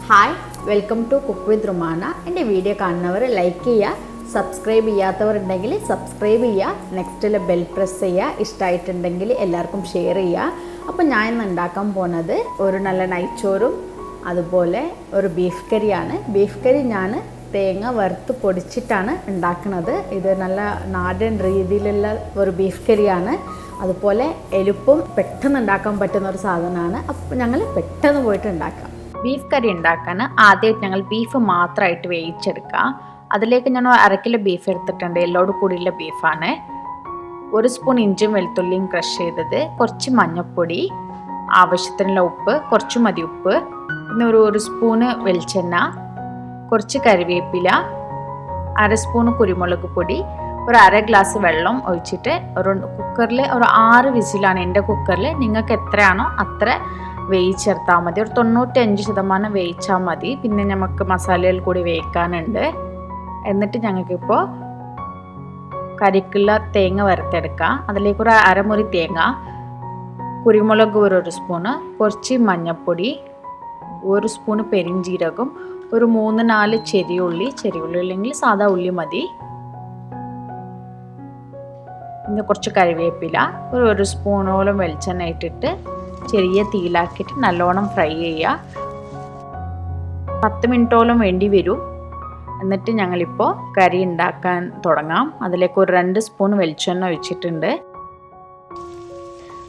Hi, welcome to cook with Rumana. എൻ്റെ video കാണുന്നവർ like ചെയ്യുക, സബ്സ്ക്രൈബ് ചെയ്യാത്തവരുണ്ടെങ്കിൽ സബ്സ്ക്രൈബ് ചെയ്യുക, നെക്സ്റ്റിൽ ബെൽ പ്രസ് ചെയ്യുക, ഇഷ്ടമായിട്ടുണ്ടെങ്കിൽ എല്ലാവർക്കും ഷെയർ ചെയ്യുക. അപ്പോൾ ഞാൻ ഇന്ന് ഉണ്ടാക്കാൻ പോകുന്നത് ഒരു നല്ല നെയ്ച്ചോറും അതുപോലെ ഒരു ബീഫ് കറിയാണ്. ബീഫ് കറി ഞാൻ തേങ്ങ വറുത്ത് പൊടിച്ചിട്ടാണ് ഉണ്ടാക്കുന്നത്. ഇത് നല്ല നാടൻ രീതിയിലുള്ള ഒരു ബീഫ് കറിയാണ്. അതുപോലെ എളുപ്പം പെട്ടെന്ന് ഉണ്ടാക്കാൻ പറ്റുന്ന ഒരു സാധനമാണ്. അപ്പോൾ ഞങ്ങൾ പെട്ടെന്ന് പോയിട്ട് ഉണ്ടാക്കാം. ബീഫ് കറി ഉണ്ടാക്കാൻ ആദ്യമായിട്ട് ഞങ്ങൾ ബീഫ് മാത്രമായിട്ട് വേവിച്ചെടുക്കുക. അതിലേക്ക് ഞാൻ 1/2 കിലോ ബീഫ് എടുത്തിട്ടുണ്ട്. എല്ലോട് കൂടിയുള്ള ബീഫാണ്. 1 സ്പൂൺ ഇഞ്ചും വെളുത്തുള്ളിയും ക്രഷ് ചെയ്തത്, കുറച്ച് മഞ്ഞൾപ്പൊടി, ആവശ്യത്തിനുള്ള ഉപ്പ്, കുറച്ച് മതി ഉപ്പ്, പിന്നെ ഒരു സ്പൂണ് വെളിച്ചെണ്ണ, കുറച്ച് കറിവേപ്പില, 1/2 സ്പൂൺ കുരുമുളക് പൊടി, ഒരു 1/2 ഗ്ലാസ് വെള്ളം ഒഴിച്ചിട്ട് ഒരു കുക്കറിൽ ഒരു 6 വിസിലാണ് എൻ്റെ കുക്കറിൽ. നിങ്ങൾക്ക് എത്രയാണോ അത്ര വേവിച്ചെടുത്താൽ മതി. ഒരു 95% വേവിച്ചാൽ മതി. പിന്നെ നമുക്ക് മസാലകൾ കൂടി വേവിക്കാനുണ്ട്. എന്നിട്ട് ഞങ്ങൾക്കിപ്പോൾ കറിക്കുള്ള തേങ്ങ വറുത്തെടുക്കാം. അതിലേക്ക് ഒരു അരമുറി തേങ്ങ, കുരുമുളക് 1 സ്പൂണ്, കുറച്ച് മഞ്ഞൾപ്പൊടി, 1 സ്പൂണ് പെരിഞ്ജീരകം, ഒരു 3-4 ചെറിയുള്ളി അല്ലെങ്കിൽ സാധാ ഉള്ളി മതി, പിന്നെ കുറച്ച് കറിവേപ്പില, ഒരു സ്പൂണോളം വെളിച്ചെണ്ണ ഇട്ടിട്ട് ചെറിയ തീയിലാക്കിയിട്ട് നല്ലോണം ഫ്രൈ ചെയ്യുക. 10 മിനിറ്റോളം വേണ്ടി വരും. എന്നിട്ട് ഞങ്ങളിപ്പോൾ കറി ഉണ്ടാക്കാൻ തുടങ്ങാം. അതിലേക്ക് ഒരു 2 സ്പൂൺ വെളിച്ചെണ്ണ ഒഴിച്ചിട്ടുണ്ട്.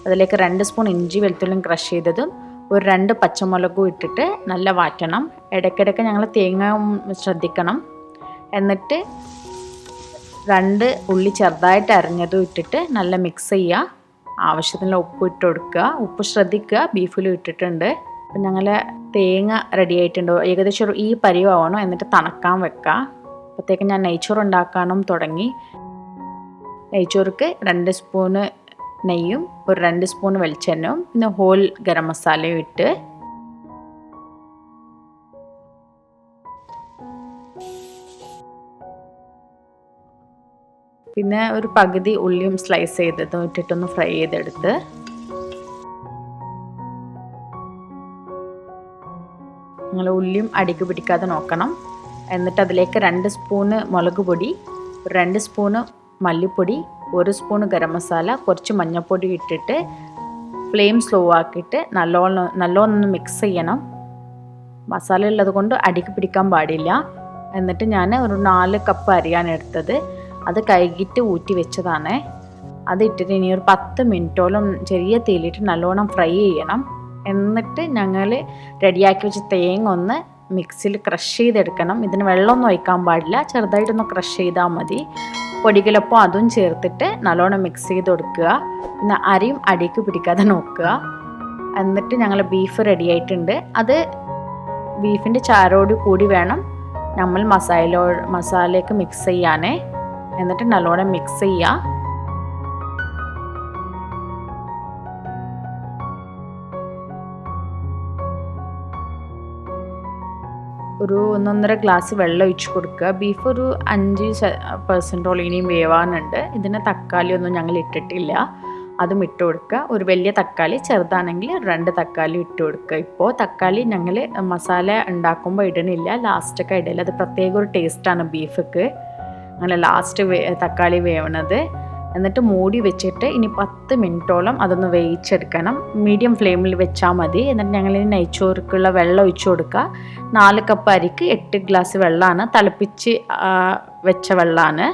അതിലേക്ക് 2 സ്പൂൺ ഇഞ്ചി വെളുത്തുള്ളിയും ക്രഷ് ചെയ്തതും ഒരു 2 പച്ചമുളകും ഇട്ടിട്ട് നല്ല വാറ്റണം. ഇടയ്ക്കിടയ്ക്ക് ഞങ്ങൾ തേങ്ങ ശ്രദ്ധിക്കണം. എന്നിട്ട് 2 ഉള്ളി ചെറുതായിട്ട് അരിഞ്ഞതും ഇട്ടിട്ട് നല്ല മിക്സ് ചെയ്യുക. ആവശ്യത്തിനുള്ള ഉപ്പ് ഇട്ട് കൊടുക്കുക. ഉപ്പ് ശ്രദ്ധിക്കുക, ബീഫിലും ഇട്ടിട്ടുണ്ട്. അപ്പം ഞങ്ങൾ തേങ്ങ റെഡി ആയിട്ടുണ്ടോ ഏകദേശം ഈ പരിവാവണം. എന്നിട്ട് തണുക്കാൻ വെക്കുക. അപ്പോഴത്തേക്ക് ഞാൻ നെയ്ച്ചോറ് ഉണ്ടാക്കാനും തുടങ്ങി. നെയ്ച്ചോർക്ക് 2 സ്പൂണ് നെയ്യും ഒരു 2 സ്പൂൺ വെളിച്ചെണ്ണയും പിന്നെ ഹോൾ ഗരം മസാലയും ഇട്ട് പിന്നെ ഒരു പകുതി ഉള്ളിയും സ്ലൈസ് ചെയ്തതും ഇട്ടിട്ടൊന്ന് ഫ്രൈ ചെയ്തെടുത്ത് നിങ്ങൾ ഉള്ളിയും അടിക്ക് പിടിക്കാതെ നോക്കണം. എന്നിട്ട് അതിലേക്ക് 2 സ്പൂണ് മുളക് പൊടി, 2 സ്പൂണ് മല്ലിപ്പൊടി, 1 സ്പൂണ് ഗരം മസാല, കുറച്ച് മഞ്ഞൾപ്പൊടി ഇട്ടിട്ട് ഫ്ലെയിം സ്ലോ ആക്കിയിട്ട് നല്ലോണം മിക്സ് ചെയ്യണം. മസാല ഉള്ളത് കൊണ്ട് അടിക്ക് പിടിക്കാൻ പാടില്ല. എന്നിട്ട് ഞാൻ ഒരു 4 കപ്പ് അരിയാണ് എടുത്തത്. അത് കഴുകിയിട്ട് ഊറ്റി വെച്ചതാണ്. അത് ഇട്ടിട്ട് ഇനി ഒരു 10 മിനിറ്റോളം ചെറിയ തീയിലിട്ട് നല്ലോണം ഫ്രൈ ചെയ്യണം. എന്നിട്ട് ഞങ്ങൾ റെഡിയാക്കി വെച്ച തേങ്ങ ഒന്ന് മിക്സിയിൽ ക്രഷ് ചെയ്തെടുക്കണം. ഇതിന് വെള്ളമൊന്നും ഒഴിക്കാൻ പാടില്ല, ചെറുതായിട്ടൊന്ന് ക്രഷ് ചെയ്താൽ മതി. പൊടികളൊപ്പം അതും ചേർത്തിട്ട് നല്ലോണം മിക്സ് ചെയ്ത് കൊടുക്കുക. പിന്നെ അരിയും അടിക്ക് പിടിക്കാതെ നോക്കുക. എന്നിട്ട് ഞങ്ങൾ ബീഫ് റെഡി ആയിട്ടുണ്ട്. അത് ബീഫിൻ്റെ ചാരോട് കൂടി വേണം നമ്മൾ മസാലയ്ക്ക് മിക്സ് ചെയ്യാനേ. എന്നിട്ട് നല്ലോണം മിക്സ് ചെയ്യുക. ഒരു 1-1.5 ഗ്ലാസ് വെള്ളം ഒഴിച്ച് കൊടുക്കുക. ബീഫ് ഒരു 5% ഇനിയും വേവാനുണ്ട്. ഇതിന് തക്കാളി ഒന്നും ഞങ്ങൾ ഇട്ടിട്ടില്ല, അതും ഇട്ട് കൊടുക്കുക. ഒരു വലിയ തക്കാളി, ചെറുതാണെങ്കിൽ 2 തക്കാളി ഇട്ട് കൊടുക്കുക. ഇപ്പോൾ തക്കാളി ഞങ്ങൾ മസാല ഉണ്ടാക്കുമ്പോൾ ഇടണില്ല, ലാസ്റ്റൊക്കെ ഇടയില്ല. അത് പ്രത്യേക ഒരു ടേസ്റ്റാണ് ബീഫിക്ക്. അങ്ങനെ ലാസ്റ്റ് തക്കാളി വേവണത്. എന്നിട്ട് മൂടി വെച്ചിട്ട് ഇനി 10 മിനിറ്റോളം അതൊന്ന് വേവിച്ചെടുക്കണം. മീഡിയം ഫ്ലെയിമിൽ വെച്ചാൽ മതി. എന്നിട്ട് ഞങ്ങൾ ഈ നെയ്ച്ചോറുക്കുള്ള വെള്ളം ഒഴിച്ചു കൊടുക്കുക. 4 കപ്പ് അരിക്ക് 8 ഗ്ലാസ് വെള്ളമാണ്. തിളപ്പിച്ച് വെച്ച വെള്ളമാണ്,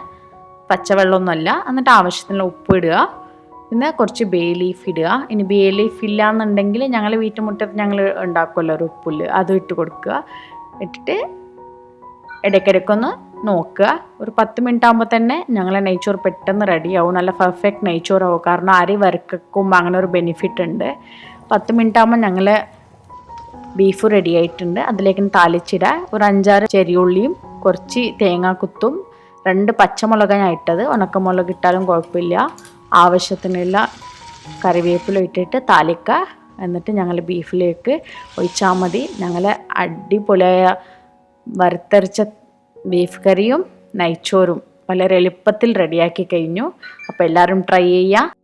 പച്ചവെള്ളമൊന്നുമല്ല. എന്നിട്ട് ആവശ്യത്തിനുള്ള ഉപ്പ് ഇടുക. പിന്നെ കുറച്ച് ബേ ലീഫ് ഇടുക. ഇനി ബേ ലീഫ് ഇല്ല എന്നുണ്ടെങ്കിൽ ഞങ്ങൾ വീട്ടുമുറ്റത്ത് ഞങ്ങൾ ഉണ്ടാക്കുമല്ലോ ഒരു ഉപ്പുല്ല്, അതും ഇട്ട് കൊടുക്കുക. ഇട്ടിട്ട് ഇടയ്ക്കിടയ്ക്കൊന്ന് നോക്കുക. ഒരു 10 മിനിറ്റ് ആകുമ്പോൾ തന്നെ ഞങ്ങളെ നെയ്ച്ചോറ് പെട്ടെന്ന് റെഡിയാവും. നല്ല പെർഫെക്റ്റ് നെയ്ച്ചോറാവും. കാരണം അരി വറുക്കുമ്പോൾ അങ്ങനെ ഒരു ബെനിഫിറ്റ് ഉണ്ട്. 10 മിനിറ്റ് ആകുമ്പോൾ ഞങ്ങൾ ബീഫ് റെഡി ആയിട്ടുണ്ട്. അതിലേക്ക് താളിച്ചിടുക. ഒരു 5-6 ചെറിയുള്ളിയും കുറച്ച് തേങ്ങാക്കുത്തും 2 പച്ചമുളക് ഞാൻ ഇട്ടത്. ഉണക്കമുളക് ഇട്ടാലും കുഴപ്പമില്ല. ആവശ്യത്തിനുള്ള കറിവേപ്പില ഇട്ടിട്ട് താളിക്കുക. എന്നിട്ട് ഞങ്ങൾ ബീഫിലേക്ക് ഒഴിച്ചാൽ മതി. ഞങ്ങൾ അടിപൊളിയായ വറുത്തരച്ച ബീഫ് കറിയും നെയ്ച്ചോറും വളരെ എളുപ്പത്തിൽ റെഡിയാക്കി കഴിഞ്ഞു. അപ്പോൾ എല്ലാവരും ട്രൈ ചെയ്യുക.